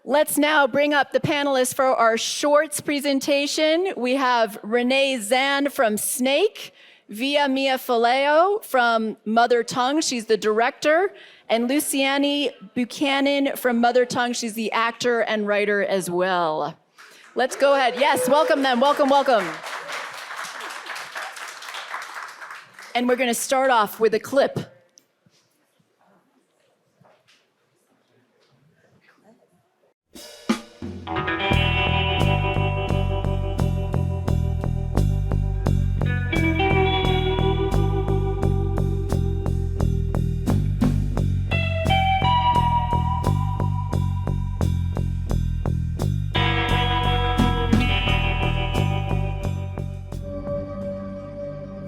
Let's now bring up the panelists for our shorts presentation. We have Renee Zan from Snake, Via Mia Faleo from Mother Tongue, she's the director, and Luciani Buchanan from Mother Tongue, she's the actor and writer as well. Let's go ahead. Yes, welcome them. Welcome, welcome. And we're going to start off with a clip.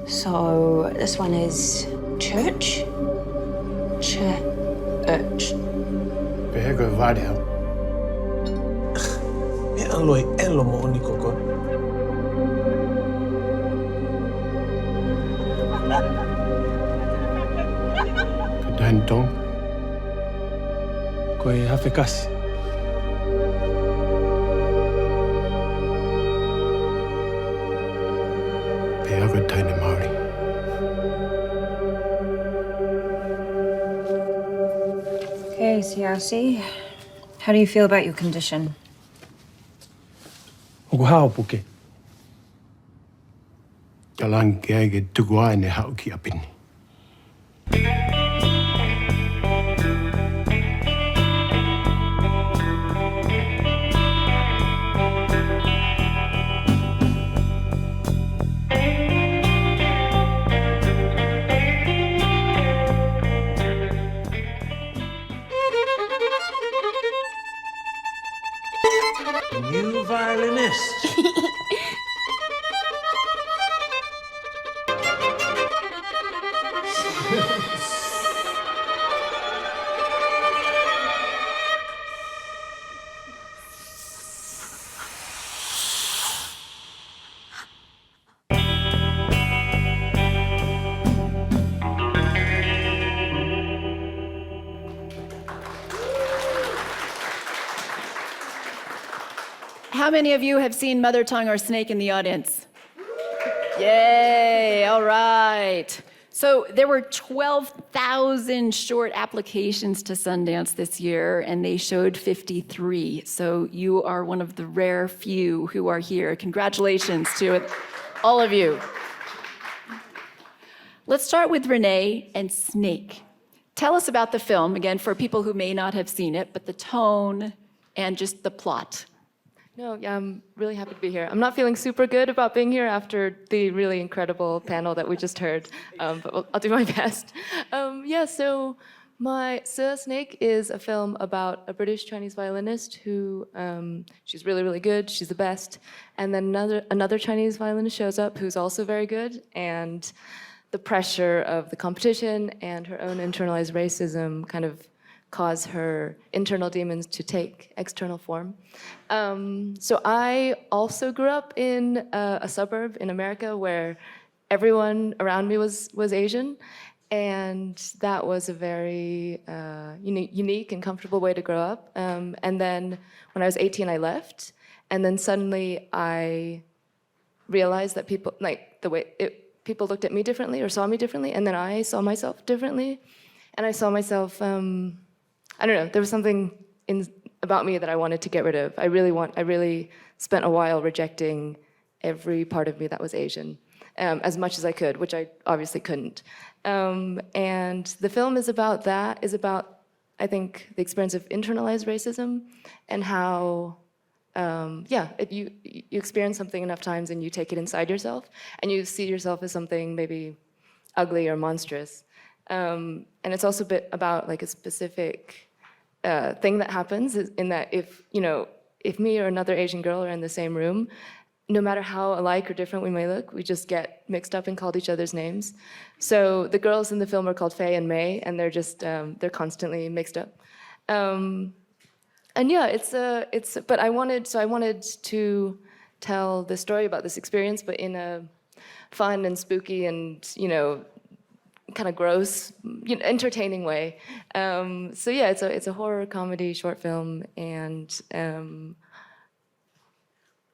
So this one is church. Church. Behego vadia. Me aloi elo mo oni koko. Kedain tong. Koe hafe kasi. Behego taine Maori. Okay, CRC. How do you feel about your condition? Oku hao puke. Talang kia ke tukua ne hao ki apini. New violinist. How many of you have seen Mother Tongue or Snake in the audience? Yay, all right. So there were 12,000 short applications to Sundance this year, and they showed 53. So you are one of the rare few who are here. Congratulations to all of you. Let's start with Renee and Snake. Tell us about the film, again, for people who may not have seen it, but the tone and just the plot. No, yeah, I'm really happy to be here. I'm not feeling super good about being here after the really incredible panel that we just heard, but I'll do my best. So Snake is a film about a British Chinese violinist who, she's really, really good, she's the best, and then another Chinese violinist shows up who's also very good, and the pressure of the competition and her own internalized racism kind of cause her internal demons to take external form. So I also grew up in a suburb in America where everyone around me was Asian, and that was a very unique and comfortable way to grow up. And then when I was 18, I left, and then suddenly I realized that people, people looked at me differently or saw me differently, and then I saw myself differently, and I saw myself, I don't know, there was something about me that I wanted to get rid of. I really spent a while rejecting every part of me that was Asian, as much as I could, which I obviously couldn't. And the film is about that, I think, the experience of internalized racism and how, if you experience something enough times and you take it inside yourself and you see yourself as something maybe ugly or monstrous. And it's also a bit about like a specific thing that happens in that if me or another Asian girl are in the same room, no matter how alike or different we may look, we just get mixed up and called each other's names. So the girls in the film are called Faye and May, and they're just they're constantly mixed up. And yeah, but I wanted to tell the story about this experience, but in a fun and spooky and kind of gross, entertaining way. So yeah, it's a horror comedy short film, and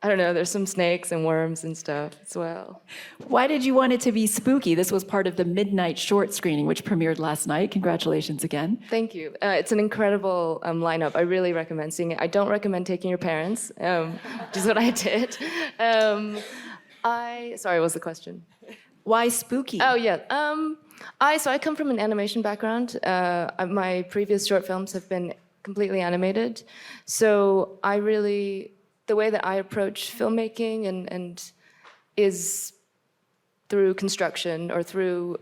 I don't know, there's some snakes and worms and stuff as well. Why did you want it to be spooky? This was part of the midnight short screening, which premiered last night. Congratulations again. Thank you. It's an incredible lineup. I really recommend seeing it. I don't recommend taking your parents, which is what I did. Sorry, what was the question? Why spooky? Oh yeah. I come from an animation background. My previous short films have been completely animated, so the way that I approach filmmaking and is through construction or through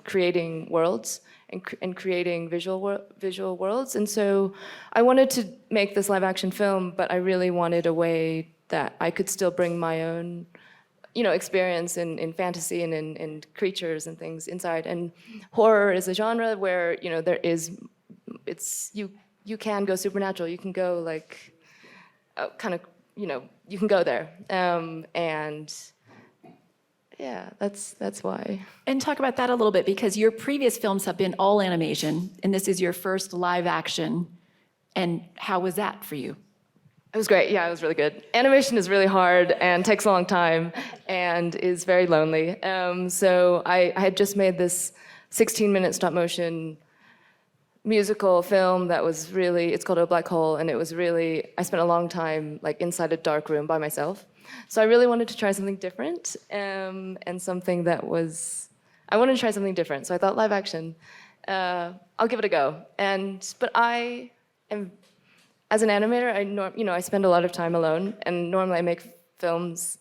creating worlds and creating visual worlds. And so I wanted to make this live action film, but I really wanted a way that I could still bring my own experience in fantasy and in creatures and things inside. And horror is a genre where you can go supernatural. You can go like kind of you can go there. And yeah, that's why. And talk about that a little bit, because your previous films have been all animation, and this is your first live action. And how was that for you? It was great. Yeah, it was really good. Animation is really hard and takes a long time and is very lonely. So I had just made this 16-minute stop motion musical film that was it's called A Black Hole, and I spent a long time like inside a dark room by myself. So I really wanted to try something different, and I wanted to try something different. So I thought live action, I'll give it a go. But I am, as an animator, I spend a lot of time alone, and normally I make films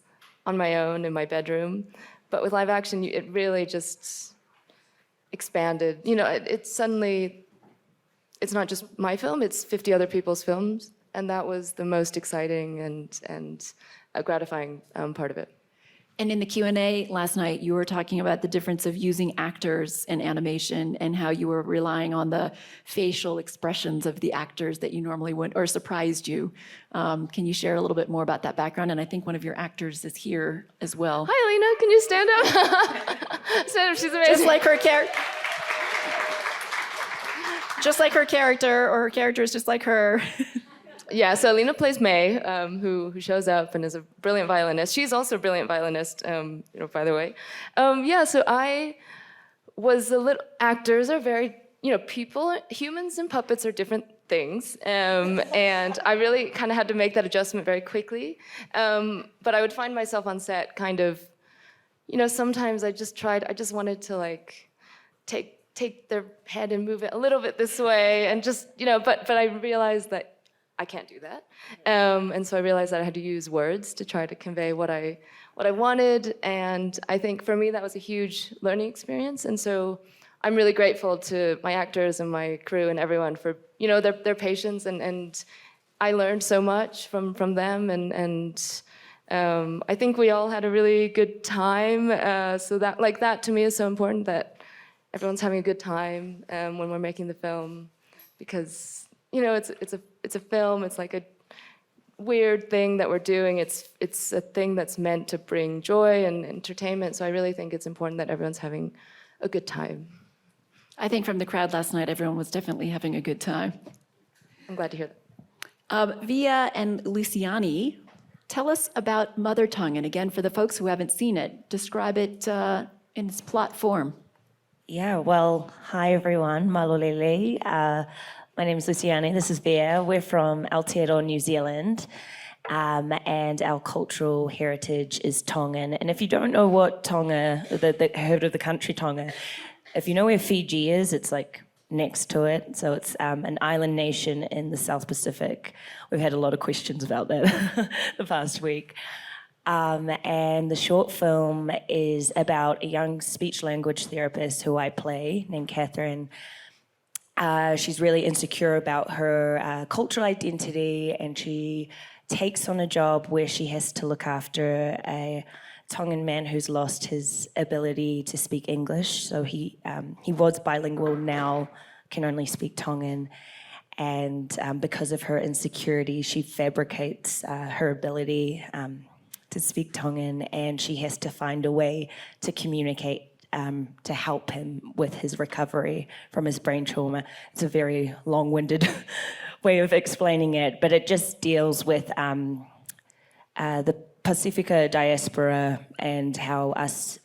on my own in my bedroom. But with live action, it really just expanded. It's not just my film, it's 50 other people's films, and that was the most exciting and gratifying part of it. And in the Q&A last night, you were talking about the difference of using actors in animation and how you were relying on the facial expressions of the actors that you normally wouldn't, or surprised you. Can you share a little bit more about that background? And I think one of your actors is here as well. Hi, Lena, can you stand up? Stand up, she's amazing. Just like her character. Just like her character, or her character is just like her. Yeah, so Lena plays May, who shows up and is a brilliant violinist. She's also a brilliant violinist, by the way. So I was actors are very, humans and puppets are different things. And I really kind of had to make that adjustment very quickly. But I would find myself on set kind of, sometimes I just wanted to like take their head and move it a little bit this way, and just, but I realized that I can't do that. And so I realized that I had to use words to try to convey what I wanted. And I think for me, that was a huge learning experience. And so I'm really grateful to my actors and my crew and everyone for, their patience. And I learned so much from them. And I think we all had a really good time. So that to me is so important, that everyone's having a good time when we're making the film, because it's a film. It's like a weird thing that we're doing. It's a thing that's meant to bring joy and entertainment. So I really think it's important that everyone's having a good time. I think from the crowd last night, everyone was definitely having a good time. I'm glad to hear that. Via and Luciani, tell us about Mother Tongue. And again, for the folks who haven't seen it, describe it in its plot form. Yeah, well, hi everyone, malolele. My name is Luciani, this is Via. We're from Aotearoa, New Zealand, and our cultural heritage is Tongan. And if you don't know what Tonga, heard of the country Tonga, if you know where Fiji is, it's like next to it. So it's an island nation in the South Pacific. We've had a lot of questions about that the past week. And the short film is about a young speech language therapist who I play, named Catherine. She's really insecure about her cultural identity, and she takes on a job where she has to look after a Tongan man who's lost his ability to speak English. So he was bilingual, now can only speak Tongan. And because of her insecurity, she fabricates her ability to speak Tongan, and she has to find a way to communicate to help him with his recovery from his brain trauma. It's a very long-winded way of explaining it, but it just deals with the Pacifica diaspora and how us,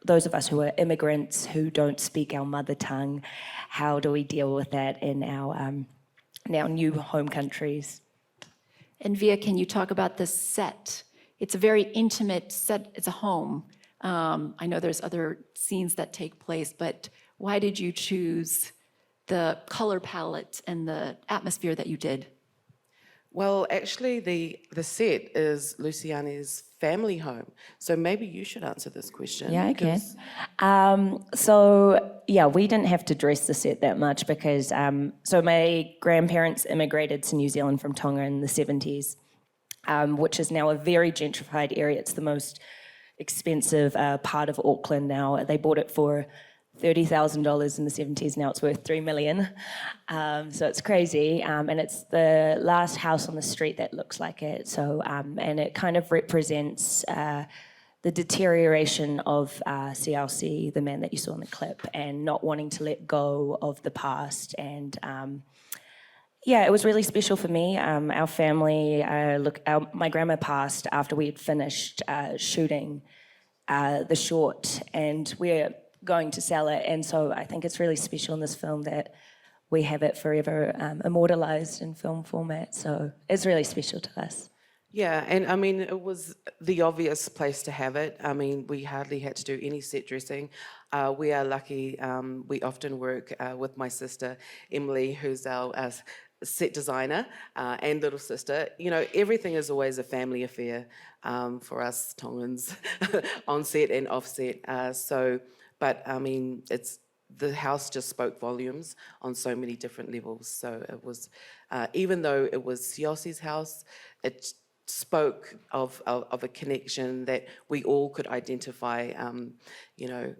those of us who are immigrants who don't speak our mother tongue, how do we deal with that in our new home countries? And Via, can you talk about the set? It's a very intimate set. It's a home. I know there's other scenes that take place, but why did you choose the color palette and the atmosphere that you did? Well, actually, the set is Luciane's family home. So maybe you should answer this question. Yeah, I can. So, yeah, we didn't have to dress the set that much because, so my grandparents immigrated to New Zealand from Tonga in the 70s, which is now a very gentrified area. It's the most expensive part of Auckland now. They bought it for $30,000 in the 70s, now it's worth $3 million. So it's crazy, and it's the last house on the street that looks like it. So, and it kind of represents the deterioration of CLC, the man that you saw in the clip, and not wanting to let go of the past. And yeah, it was really special for me. Our family, my grandma passed after we had finished shooting the short, and we're going to sell it, and so I think it's really special in this film that we have it forever immortalized in film format, so it's really special to us. Yeah, and I mean, it was the obvious place to have it. I mean, we hardly had to do any set dressing. We are lucky, we often work with my sister, Emily, who's our set designer, and little sister. You know, everything is always a family affair for us Tongans, on set and off set. But I mean, the house just spoke volumes on so many different levels. So it was, even though it was Siosi's house, it spoke of a connection that we all could identify. You know,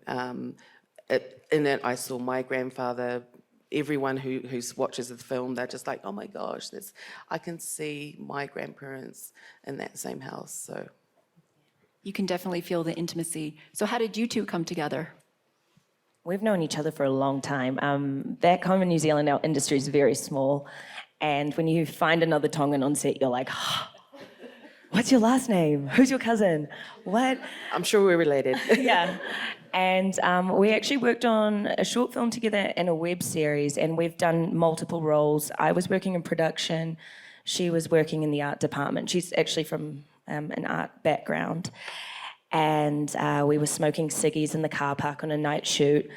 in it, I saw my grandfather. Everyone who watches the film, they're just like, oh my gosh, I can see my grandparents in that same house. So You can definitely feel the intimacy. So how did you two come together? We've known each other for a long time. Back home in New Zealand, our industry is very small. And when you find another Tongan on set, you're like, oh, what's your last name? Who's your cousin? What? I'm sure we're related. Yeah. And we actually worked on a short film together and a web series, and we've done multiple roles. I was working in production. She was working in the art department. She's actually from an art background. And we were smoking ciggies in the car park on a night shoot.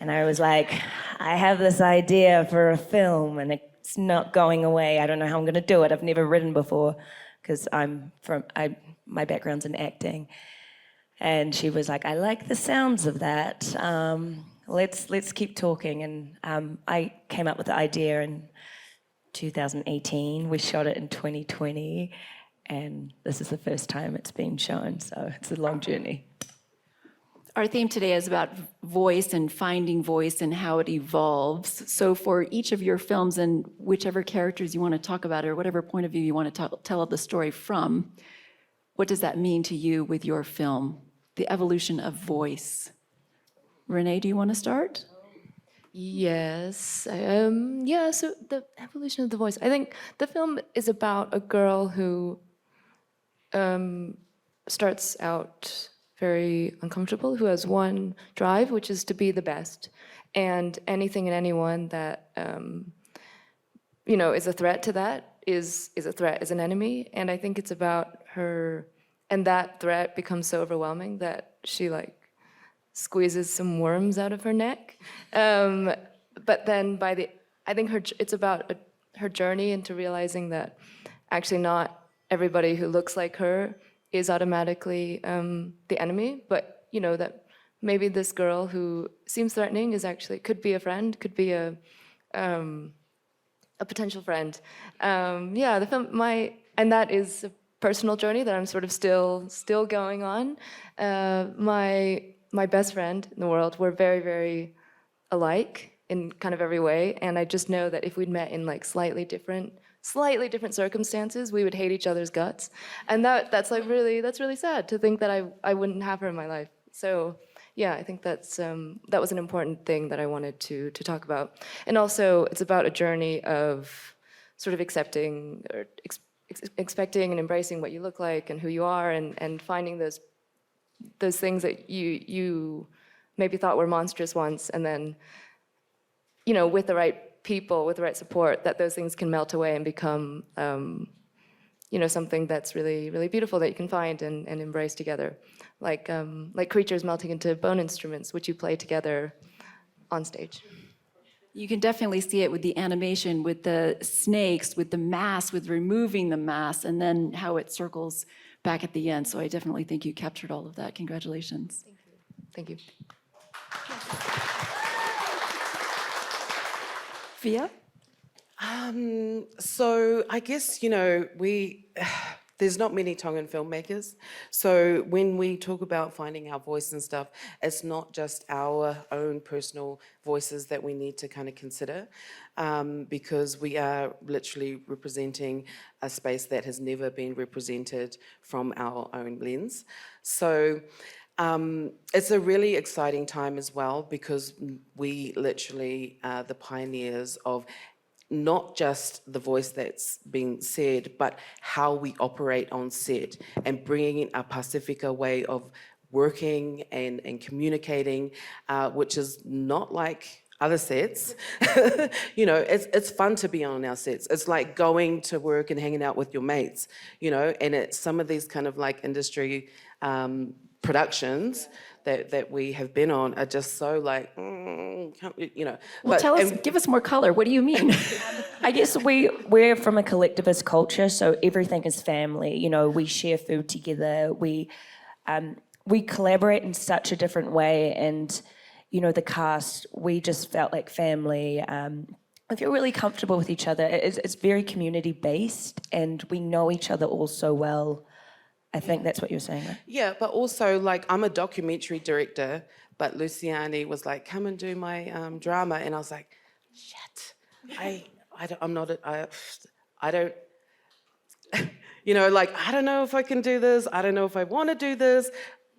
And I was like, I have this idea for a film and it's not going away. I don't know how I'm gonna do it. I've never written before because my background's in acting. And she was like, I like the sounds of that. Let's keep talking. And I came up with the idea in 2018. We shot it in 2020. And this is the first time it's been shown, so it's a long journey. Our theme today is about voice and finding voice and how it evolves. So for each of your films and whichever characters you want to talk about or whatever point of view you want to tell the story from, what does that mean to you with your film? The evolution of voice. Renee, do you want to start? Yes. Yeah, so the evolution of the voice. I think the film is about a girl who starts out very uncomfortable, who has one drive, which is to be the best. And anything and anyone that, you know, is a threat to that is a threat, is an enemy. And I think it's about her, and that threat becomes so overwhelming that she like squeezes some worms out of her neck. But then I think it's about her journey into realizing that actually not everybody who looks like her is automatically the enemy, but you know that maybe this girl who seems threatening is actually could be a friend, could be a potential friend. Yeah, the film and that is a personal journey that I'm sort of still going on. My best friend in the world, we're very, very alike in kind of every way, and I just know that if we'd met in like slightly different circumstances, we would hate each other's guts, and that's really sad to think that I wouldn't have her in my life. So yeah, I think that was an important thing that I wanted to talk about. And also, it's about a journey of sort of accepting or expecting and embracing what you look like and who you are, and finding those things that you maybe thought were monstrous once, and then, you know, with the right people, with the right support, that those things can melt away and become, you know, something that's really, really beautiful that you can find and embrace together, like creatures melting into bone instruments, which you play together on stage. You can definitely see it with the animation, with the snakes, with the mass, with removing the mass, and then how it circles back at the end. So I definitely think you captured all of that. Congratulations. Thank you. Via? So I guess, you know, there's not many Tongan filmmakers. So when we talk about finding our voice and stuff, it's not just our own personal voices that we need to kind of consider, because we are literally representing a space that has never been represented from our own lens. So it's a really exciting time as well, because we literally are the pioneers of not just the voice that's being said, but how we operate on set, and bringing in a Pacifica way of working and communicating, which is not like other sets. You know, it's fun to be on our sets. It's like going to work and hanging out with your mates, you know, and it's some of these kind of like industry productions that we have been on are just so like, you know. Well, tell us, give us more color. What do you mean? I guess we're from a collectivist culture, so everything is family. You know, we share food together. We collaborate in such a different way, and you know, the cast, we just felt like family. I feel really comfortable with each other. It's very community based, and we know each other all so well. I think that's what you're saying, right? Yeah, but also, like, I'm a documentary director, but Luciani was like, come and do my drama. And I was like, shit, I don't, you know, like, I don't know if I can do this. I don't know if I want to do this.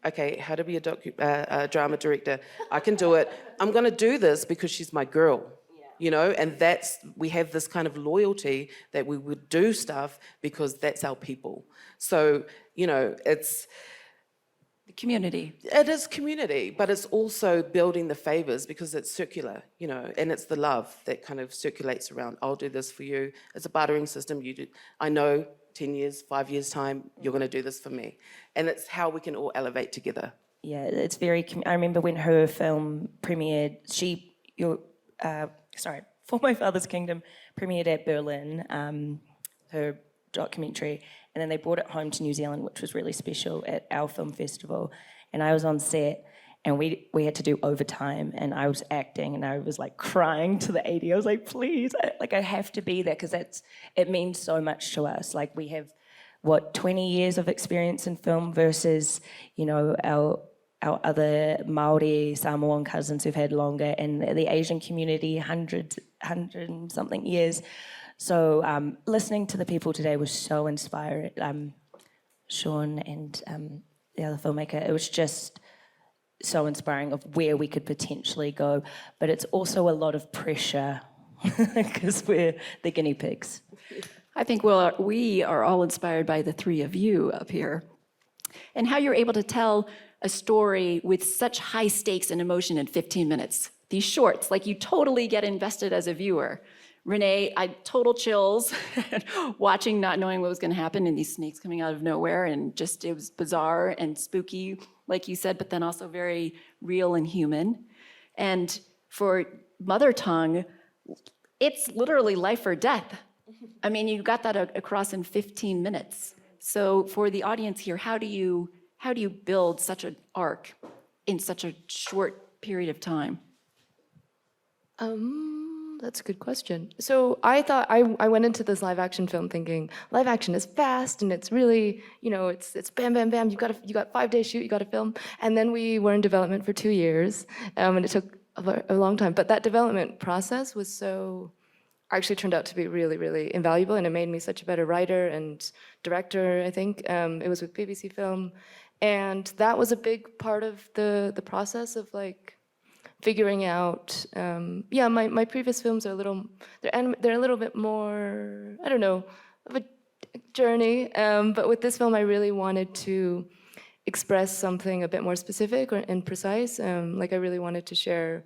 Okay, how to be a drama director. I can do it. I'm going to do this because she's my girl. You know, and we have this kind of loyalty that we would do stuff because that's our people. So, you know, it's The community. It is community, but it's also building the favors, because it's circular, you know, and it's the love that kind of circulates around. I'll do this for you. It's a bartering system. You do. I know 10 years, 5 years time, you're going to do this for me. And it's how we can all elevate together. Yeah, it's very. I remember when her film premiered. For My Father's Kingdom premiered at Berlin, her documentary, and then they brought it home to New Zealand, which was really special, at our film festival. And I was on set, and we had to do overtime, and I was acting, and I was like crying to the AD. I was like, please, I have to be there, because it means so much to us. Like, we have, 20 years of experience in film versus, you know, our other Maori, Samoan cousins who've had longer, and the Asian community, 100 and something years. So listening to the people today was so inspiring. Sean and the other filmmaker, it was just so inspiring of where we could potentially go. But it's also a lot of pressure because we're the guinea pigs. I think we are all inspired by the three of you up here, and how you're able to tell a story with such high stakes and emotion in 15 minutes. These shorts, like, you totally get invested as a viewer. Renee, I total chills watching, not knowing what was going to happen, and these snakes coming out of nowhere, and just, it was bizarre and spooky, like you said, but then also very real and human. And for Mother Tongue, it's literally life or death. I mean, you got that across in 15 minutes. So for the audience here, how do you build such an arc in such a short period of time? That's a good question. So I thought I went into this live action film thinking live action is fast and it's really, you know, it's bam, bam, bam. You got 5 days shoot, you got to film, and then we were in development for 2 years, and it took a long time. But that development process was actually turned out to be really, really invaluable, and it made me such a better writer and director. I think it was with BBC Film, And that was a big part of the process of like figuring out. Yeah, my previous films are they're a little bit more, I don't know, of a journey. But with this film, I really wanted to express something a bit more specific and precise. Like I really wanted to share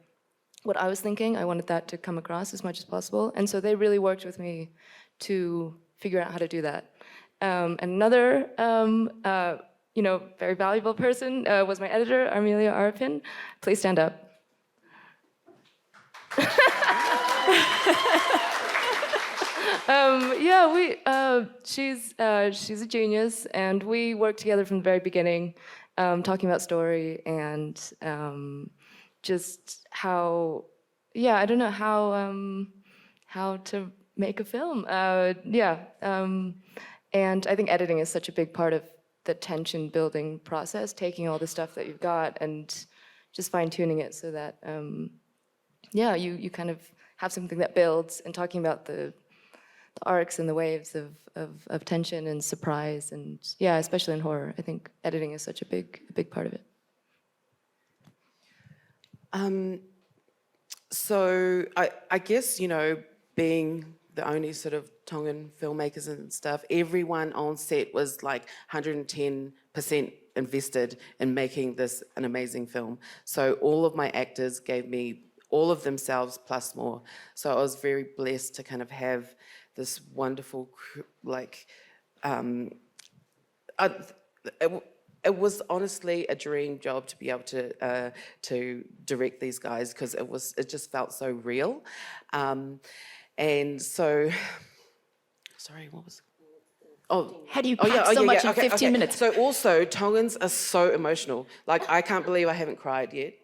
what I was thinking. I wanted that to come across as much as possible. And so they really worked with me to figure out how to do that. Another very valuable person was my editor, Amelia Arpin. Please stand up. She's a genius, and we worked together from the very beginning, talking about story and just how, I don't know how to make a film. And I think editing is such a big part of the tension building process, taking all the stuff that you've got and just fine tuning it so that you kind of have something that builds, and talking about the arcs and the waves of tension and surprise, and especially in horror, I think editing is such a big part of it. So I guess, being the only sort of Tongan filmmakers and stuff, everyone on set was like 110% invested in making this an amazing film. So all of my actors gave me all of themselves plus more. So I was very blessed to kind of have this wonderful, it was honestly a dream job to be able to direct these guys, because it just felt so real. And so, sorry, what was How do you pack so much in 15 minutes? So also, Tongans are so emotional. Like, I can't believe I haven't cried yet.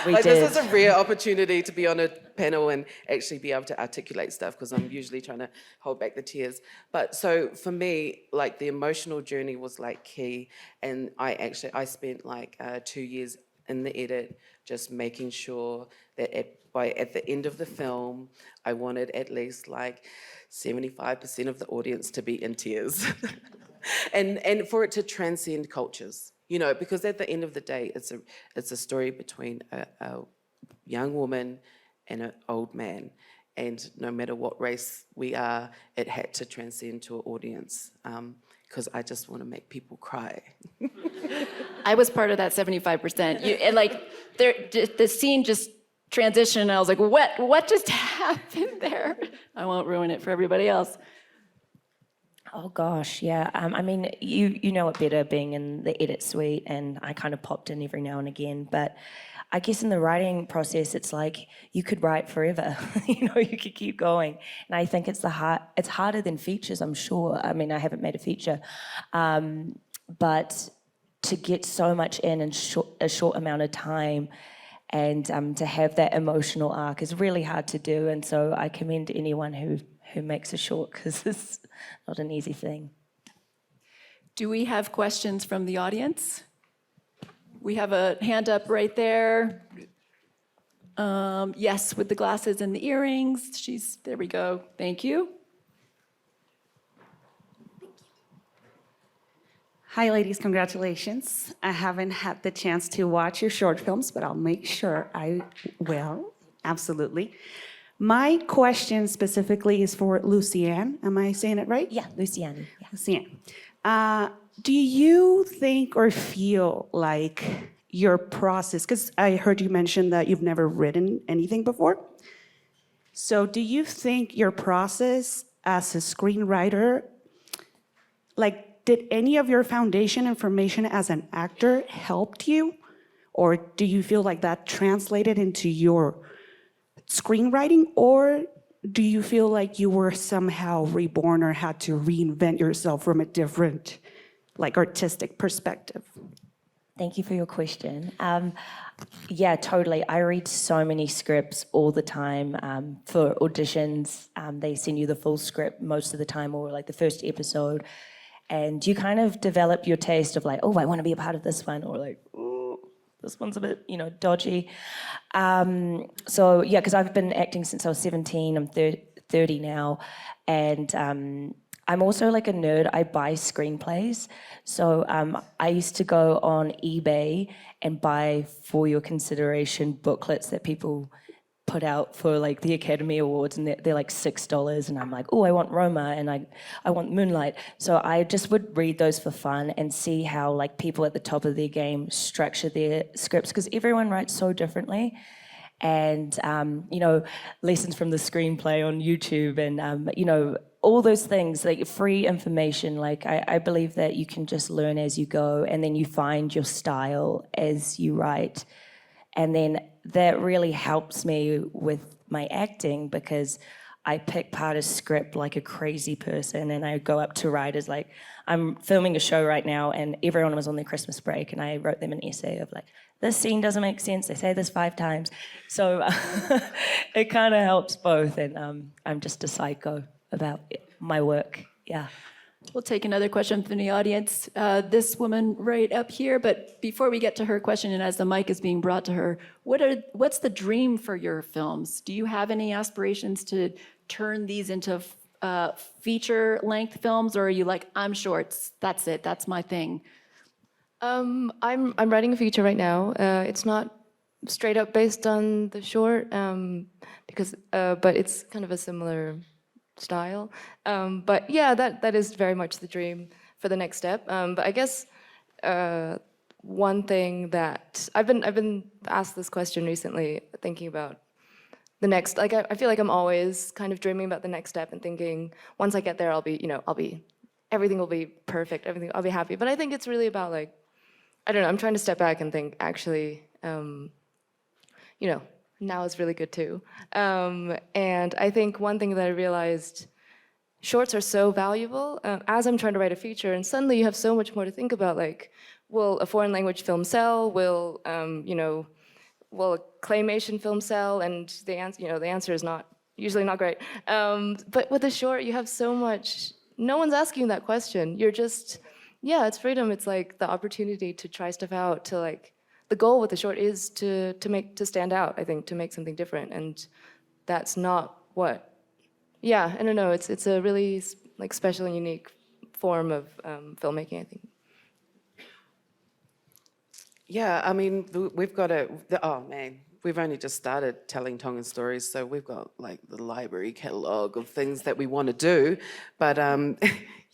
This is a rare opportunity to be on a panel and actually be able to articulate stuff, because I'm usually trying to hold back the tears. But so for me, like, the emotional journey was like key, and I spent like 2 years in the edit just making sure that at the end of the film, I wanted at least like 75% of the audience to be in tears, and for it to transcend cultures. Because at the end of the day, it's a story between a young woman and an old man. And no matter what race we are, it had to transcend to an audience, because I just want to make people cry. I was part of that 75%. The scene just transitioned, and I was like, what just happened there? I won't ruin it for everybody else. Oh gosh, yeah. I mean, you know it better being in the edit suite, and I kind of popped in every now and again. But I guess in the writing process, it's like you could write forever. You could keep going. And I think it's harder than features, I'm sure. I mean, I haven't made a feature, but to get so much in a short amount of time, and to have that emotional arc is really hard to do. And so I commend anyone who makes a short, because it's not an easy thing. Do we have questions from the audience? We have a hand up right there. Yes, with the glasses and the earrings. There we go. Thank you. Hi, ladies, congratulations. I haven't had the chance to watch your short films, but I'll make sure I will, absolutely. My question specifically is for Lucianne. Am I saying it right? Yeah, Lucianne. Yeah. Lucianne. Do you think or feel like your process, because I heard you mention that you've never written anything before. So do you think your process as a screenwriter, did any of your foundation information as an actor helped you? Or do you feel like that translated into your screenwriting? Or do you feel like you were somehow reborn or had to reinvent yourself from a different, artistic perspective? Thank you for your question. Yeah, totally. I read so many scripts all the time for auditions. They send you the full script most of the time, or the first episode. And you kind of develop your taste of oh, I want to be a part of this one, or oh, this one's a bit, dodgy. So yeah, because I've been acting since I was 17. I'm 30 now, and I'm also like a nerd. I buy screenplays. So I used to go on eBay and buy for your consideration booklets that people put out for like the Academy Awards, and they're like $6, and I'm like, oh, I want Roma, and I want Moonlight. So I just would read those for fun and see how like people at the top of their game structure their scripts, because everyone writes so differently. And you know, lessons from the screenplay on YouTube, and you know, all those things, like free information. Like I believe that you can just learn as you go, and then you find your style as you write. And then that really helps me with my acting, because I pick part of script like a crazy person, and I go up to writers like, I'm filming a show right now and everyone was on their Christmas break, and I wrote them an essay of like, this scene doesn't make sense, they say this 5 times. So it kind of helps both, and I'm just a psycho about my work, yeah. We'll take another question from the audience. This woman right up here, but before we get to her question, and as the mic is being brought to her, what's the dream for your films? Do you have any aspirations to turn these into feature-length films, or are you like, I'm shorts, that's it, that's my thing? I'm writing a feature right now. It's not straight up based on the short, but it's kind of a similar style. But yeah, that is very much the dream for the next step. But I guess one thing that I've been asked this question recently, thinking about the next. Like I feel like I'm always kind of dreaming about the next step and thinking, once I get there, everything will be perfect. I'll be happy. But I think it's really about like, I don't know. I'm trying to step back and think, actually, now is really good too. And I think one thing that I realized, shorts are so valuable as I'm trying to write a feature, and suddenly you have so much more to think about, like, will a foreign language film sell? Will a claymation film sell? And the answer is usually not great. But with a short, you have so much, no one's asking that question. You're just, yeah, it's freedom. It's like the opportunity to try stuff out, to like, the goal with the short is to stand out, I think, to make something different, and that's not what. Yeah, I don't know. It's a really like special and unique form of filmmaking, I think. Yeah, I mean, we've got we've only just started telling Tongan stories, so we've got like the library catalogue of things that we want to do. But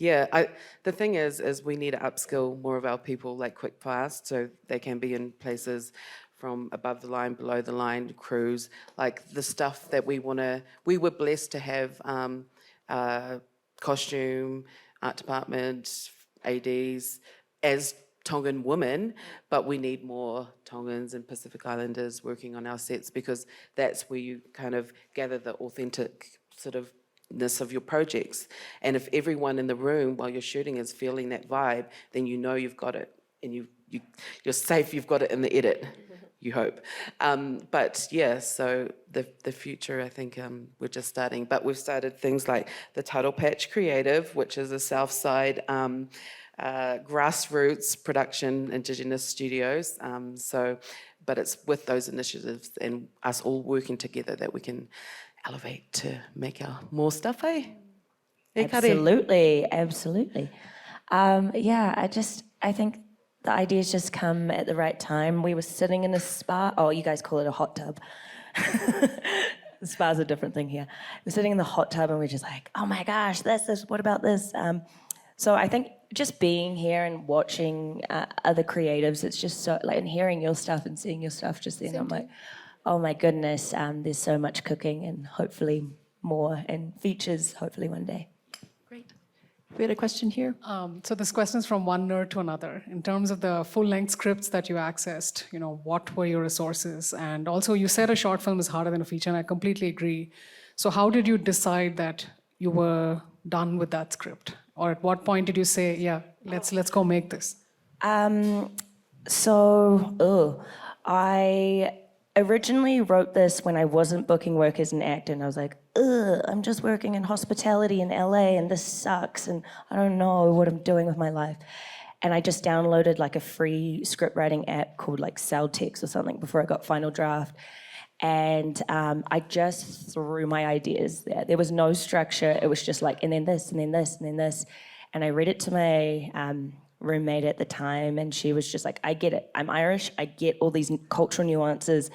yeah, the thing is we need to upskill more of our people like quick fast, so they can be in places from above the line, below the line, crews, like the stuff that we want to. We were blessed to have costume, art department, ADs as Tongan women, but we need more Tongans and Pacific Islanders working on our sets, because that's where you kind of gather the authentic sort of ness of your projects. And if everyone in the room while you're shooting is feeling that vibe, then you know you've got it, and you're safe. You've got it in the edit, you hope. But yeah, so the future, I think we're just starting. But we've started things like the Tuttle Patch Creative, which is a Southside grassroots production, Indigenous studios. But it's with those initiatives and us all working together that we can elevate to make our more stuff, eh? Absolutely. Yeah, I think the ideas just come at the right time. We were sitting in a spa. Oh, you guys call it a hot tub. The spa's a different thing here. We're sitting in the hot tub and we're just like, oh my gosh, this, what about this? So I think just being here and watching other creatives, it's just so, like, and hearing your stuff and seeing your stuff just then, I'm like, oh my goodness, there's so much cooking, and hopefully more, and features hopefully one day. Great. We had a question here. So this question is from one nerd to another. In terms of the full-length scripts that you accessed, what were your resources? And also, you said a short film is harder than a feature, and I completely agree. So how did you decide that you were done with that script? Or at what point did you say, yeah, let's go make this? I originally wrote this when I wasn't booking work as an actor, and I was like, I'm just working in hospitality in LA, and this sucks, and I don't know what I'm doing with my life. And I just downloaded like a free script writing app called like Celltex or something before I got Final Draft. And I just threw my ideas there. There was no structure. It was just like, and then this, and then this, and then this. And I read it to my roommate at the time, and she was just like, I get it. I'm Irish. I get all these cultural nuances.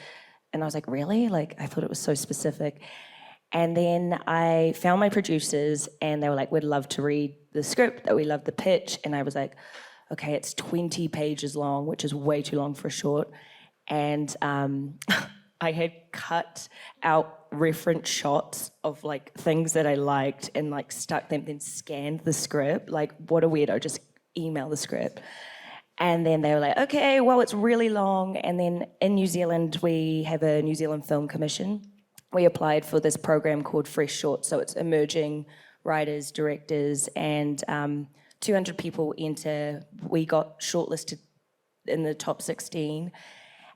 And I was like, really? Like, I thought it was so specific. And then I found my producers, and they were like, we'd love to read the script, that we love the pitch. And I was like, okay, it's 20 pages long, which is way too long for a short. And I had cut out reference shots of like things that I liked and like stuck them, then scanned the script. Like, what a weirdo, just email the script. And then they were like, okay, well, it's really long. And then in New Zealand, we have a New Zealand Film Commission. We applied for this program called Fresh Short. So it's emerging writers, directors, and 200 people enter. We got shortlisted in the top 16.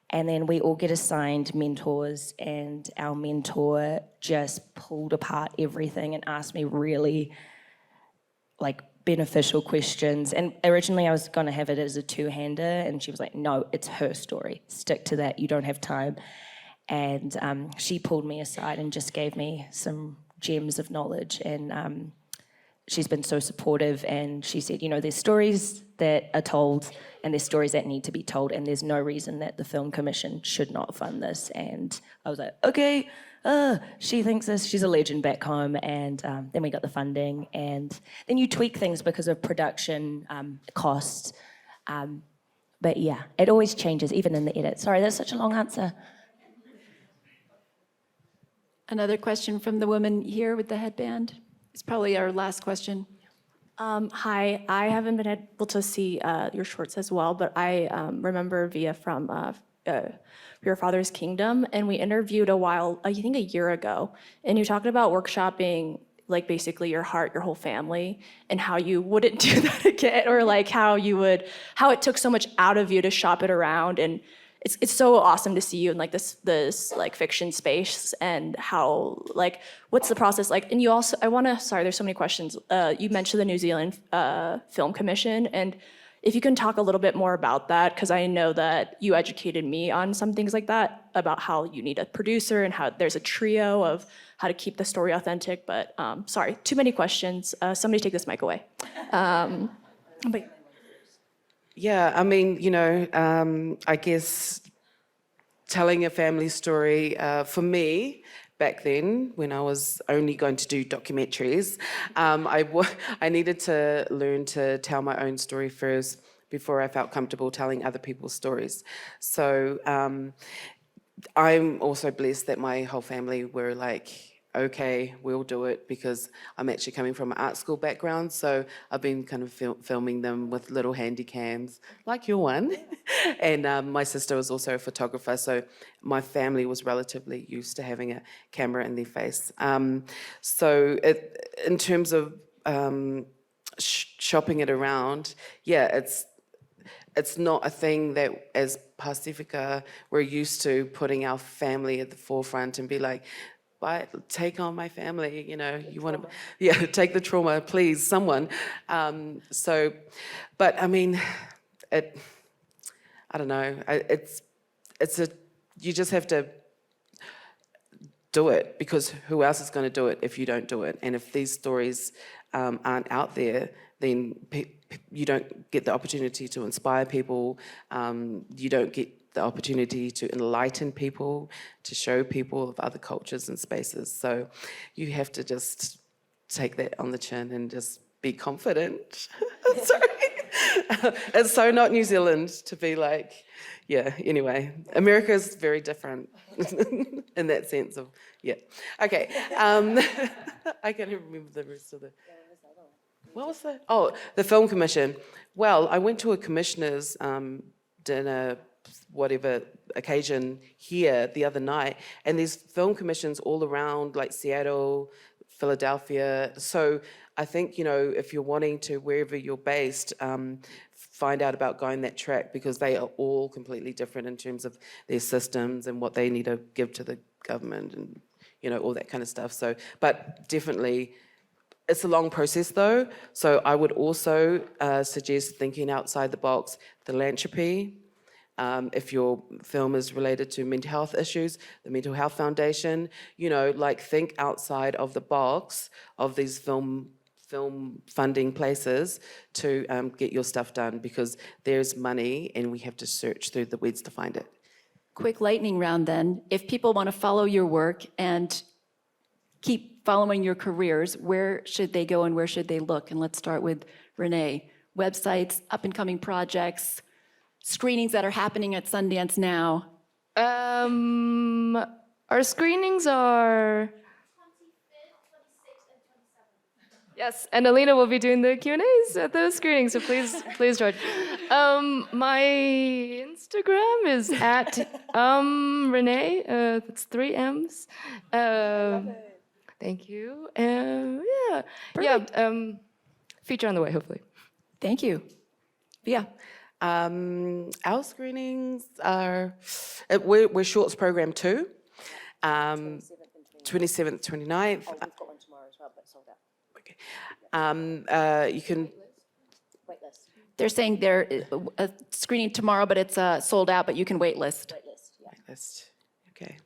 And then we all get assigned mentors, and our mentor just pulled apart everything and asked me really like beneficial questions. And originally I was gonna have it as a two-hander, and she was like, no, it's her story. Stick to that, you don't have time. And she pulled me aside and just gave me some gems of knowledge. And she's been so supportive, and she said, you know, there's stories that are told and there's stories that need to be told, and there's no reason that the Film Commission should not fund this. And I was like, okay, she thinks this, she's a legend back home. And then we got the funding, and then you tweak things because of production costs. But yeah, it always changes, even in the edit. Sorry, that's such a long answer. Another question from the woman here with the headband. It's probably our last question. Hi, I haven't been able to see your shorts as well, but I remember Via from Your Father's Kingdom, and we interviewed I think a year ago, and you talked about workshopping like basically your heart, your whole family, and how you wouldn't do that again, or like how it took so much out of you to shop it around. And it's so awesome to see you in like this like fiction space, and how like what's the process like. And you also, sorry, there's so many questions. You mentioned the New Zealand Film Commission, and if you can talk a little bit more about that, because I know that you educated me on some things like that, about how you need a producer and how there's a trio of how to keep the story authentic. But sorry, too many questions. Somebody take this mic away. But Yeah, I mean, you know, I guess telling a family story, for me, back then, when I was only going to do documentaries, I needed to learn to tell my own story first before I felt comfortable telling other people's stories. So I'm also blessed that my whole family were like, okay, we'll do it, because I'm actually coming from an art school background, so I've been kind of filming them with little handy cams, like your one. And my sister was also a photographer, so my family was relatively used to having a camera in their face. So in terms of shopping it around, yeah, it's not a thing that as Pacifica we're used to putting our family at the forefront and be like, take on my family, you know, you want to, take the trauma, please, someone. But I mean, I don't know, you just have to do it, because who else is going to do it if you don't do it? And if these stories aren't out there, then you don't get the opportunity to inspire people, you don't get the opportunity to enlighten people, to show people of other cultures and spaces. So you have to just take that on the chin and just be confident. Sorry. It's so not New Zealand to be like, anyway. America is very different in that sense of, Okay. I can't even remember the rest of the... What was that? Oh, the Film Commission. Well, I went to a commissioner's dinner, whatever occasion here the other night, and there's film commissions all around, like Seattle, Philadelphia. So I think, you know, if you're wanting to, wherever you're based, find out about going that track, because they are all completely different in terms of their systems and what they need to give to the government and, you know, all that kind of stuff. So, but definitely, it's a long process though. So I would also suggest thinking outside the box, philanthropy, If your film is related to mental health issues, the Mental Health Foundation, you know, like think outside of the box of these film funding places to get your stuff done, because there's money and we have to search through the weeds to find it. Quick lightning round then. If people want to follow your work and keep following your careers, where should they go and where should they look? And let's start with Renee. Websites, up-and-coming projects, screenings that are happening at Sundance now. Our screenings are... Yes, and Alina will be doing the Q&As at those screenings, so please join. My Instagram is at Renee, that's 3 M's. Thank you. Feature on the way, hopefully. Thank you. Via. Our screenings are, we're shorts program 2, 27th, 29th. We've got one tomorrow as well, but sold out. You can. Waitlist. They're saying they're screening tomorrow, but it's sold out, but you can wait list. List. Okay.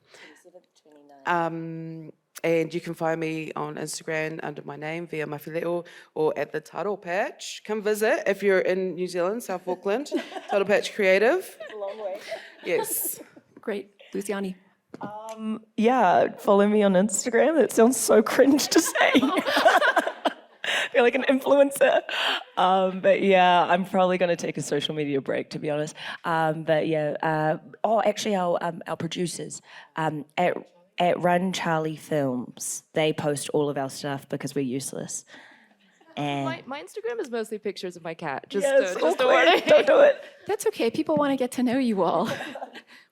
And you can find me on Instagram under my name, Via Mawhileo, or at the Title Patch. Come visit if you're in New Zealand, South Auckland. Title Patch Creative. A long way. Yes. Great. Luciani. Yeah, follow me on Instagram. That sounds so cringe to say. I feel like an influencer. But yeah, I'm probably going to take a social media break, to be honest. But yeah, actually, our producers at Run Charlie Films, they post all of our stuff because we're useless. And My Instagram is mostly pictures of my cat. Just a warning. Don't do it. That's okay. People want to get to know you all.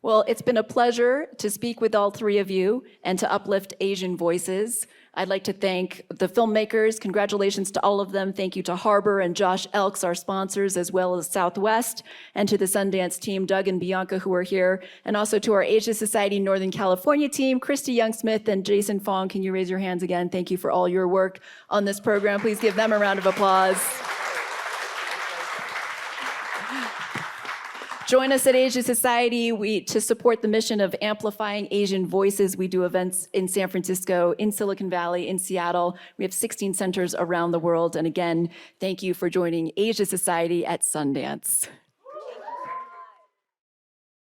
Well, it's been a pleasure to speak with all three of you and to uplift Asian voices. I'd like to thank the filmmakers. Congratulations to all of them. Thank you to Harbor and Josh Elks, our sponsors, as well as Southwest, and to the Sundance team, Doug and Bianca, who are here, and also to our Asia Society Northern California team, Christy Young-Smith and Jason Fong. Can you raise your hands again? Thank you for all your work on this program. Please give them a round of applause. Join us at Asia Society to support the mission of amplifying Asian voices. We do events in San Francisco, in Silicon Valley, in Seattle. We have 16 centers around the world. And again, thank you for joining Asia Society at Sundance.